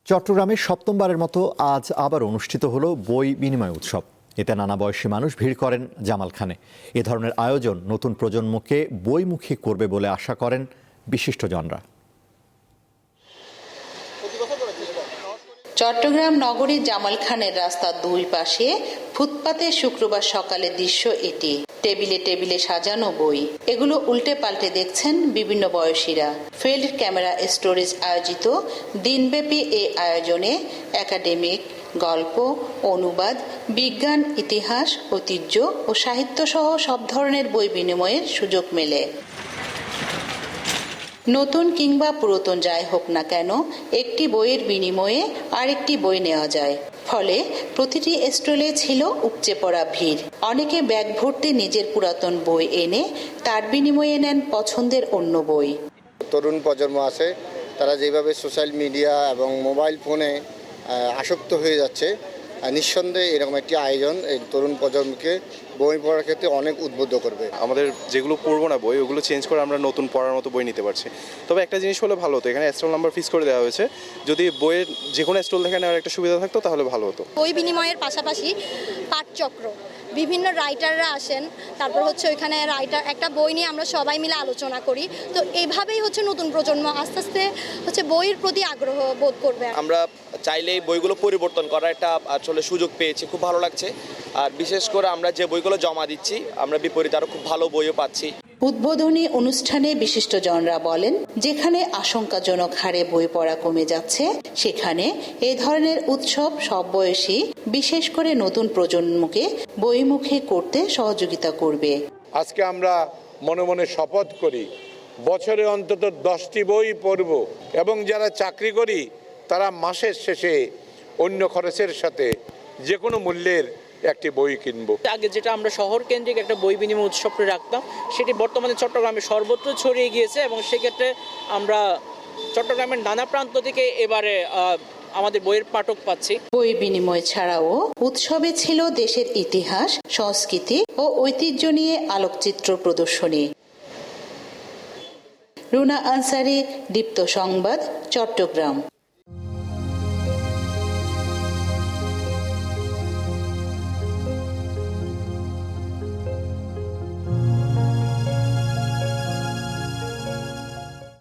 চট্টগ্রামে সপ্তমবারের মতো আজ আবার অনুষ্ঠিত হলো বই বিনিময় উৎসব। এতে নানা বয়সী মানুষ ভিড় করেন জামালখানে। এ ধরনের আয়োজন নতুন প্রজন্মকে বইমুখী করবে বলে আশা করেন বিশিষ্টজনরা। চট্টগ্রাম নগরীর জামালখানের রাস্তার দুই পাশে ফুটপাতে শুক্রবার সকালের দৃশ্য এটি। টেবিলে টেবিলে সাজানো বই, এগুলো উল্টে পাল্টে দেখছেন বিভিন্ন বয়সীরা। ফিল্ড ক্যামেরা স্টোরেজ আয়োজিত দিনব্যাপী এই আয়োজনে একাডেমিক, গল্প, অনুবাদ, বিজ্ঞান, ইতিহাস, ঐতিহ্য ও সাহিত্য সহ সব ধরনের বই বিনিময়ের সুযোগ মেলে। নতুন কিংবা পুরাতন যাই হোক না কেন, একটি বইয়ের বিনিময়ে আরেকটি বই নেওয়া যায়। ফলে প্রতিটি স্টলে ছিল উপচে পড়া ভিড়। অনেকে ব্যাগ ভর্তি নিজের পুরাতন বই এনে তার বিনিময়ে নেন পছন্দের অন্য বই। তরুণ প্রজন্ম আছে, তারা যেভাবে সোশ্যাল মিডিয়া এবং মোবাইল ফোনে আসক্ত হয়ে যাচ্ছে, নিঃসন্দেহে এরকম একটি আয়োজন এই তরুণ প্রজন্মকে বই পড়ার ক্ষেত্রে অনেক উদ্বুদ্ধ করবে। আমাদের যেগুলো পড়বো না বই, ওগুলো চেঞ্জ করে আমরা নতুন পড়ার মতো বই নিতে পারছি। তবে একটা জিনিস হলে ভালো হতো, এখানে স্টল নাম্বার ফিক্স করে দেওয়া হয়েছে। যদি বইয়ের যে কোনো স্টল থেকে নেওয়ার একটা সুবিধা থাকতো তাহলে ভালো হতো। বই বিনিময়ের পাশাপাশি পাঠচক্র, বিভিন্ন রাইটাররা আসেন, তারপর ওইখানে রাইটার একটা বই নিয়ে আমরা সবাই মিলে আলোচনা করি। তো এইভাবেই নতুন প্রজন্ম আস্তে আস্তে বইয়ের প্রতি আগ্রহ বোধ করবে। আমরা চাইলেই বইগুলো পরিবর্তন করার একটা আসলে সুযোগ পেয়েছি, খুব ভালো লাগছে। আর বিশেষ করে আমরা যে বইগুলো জমা দিচ্ছি, আমরা বিপরীতে আরো খুব ভালো বইও পাচ্ছি। উদ্বোধনী অনুষ্ঠানে বিশিষ্টজনরা বলেন, যেখানে আশঙ্কাজনক হারে বই পড়া কমে যাচ্ছে, সেখানে এই ধরনের উৎসব সব বয়সী, বিশেষ করে নতুন প্রজন্মকে বইমুখী করতে সহযোগিতা করবে। আজকে আমরা মনে মনে শপথ করি, বছরে অন্তত 10টি বই পড়ব, এবং যারা চাকরি করি তারা মাসের শেষে অন্য খরচের সাথে যে কোনো মূল্যের একটি বই কিনবো। আগে যেটা আমরা শহর কেন্দ্রিক একটা বই বিনিময় উৎসব রাখতাম, সেটি বর্তমানে চট্টগ্রামে সর্বত্র ছড়িয়ে গিয়েছে, এবং সেক্ষেত্রে আমরা চট্টগ্রামের নানা প্রান্ত থেকে এবারে আমাদের বইয়ের পাঠক পাচ্ছি। বই বিনিময় ছাড়াও উৎসবে ছিল দেশের ইতিহাস, সংস্কৃতি ও ঐতিহ্য নিয়ে আলোকচিত্র প্রদর্শনী। রুনা আনসারি, দীপ্ত সংবাদ, চট্টগ্রাম।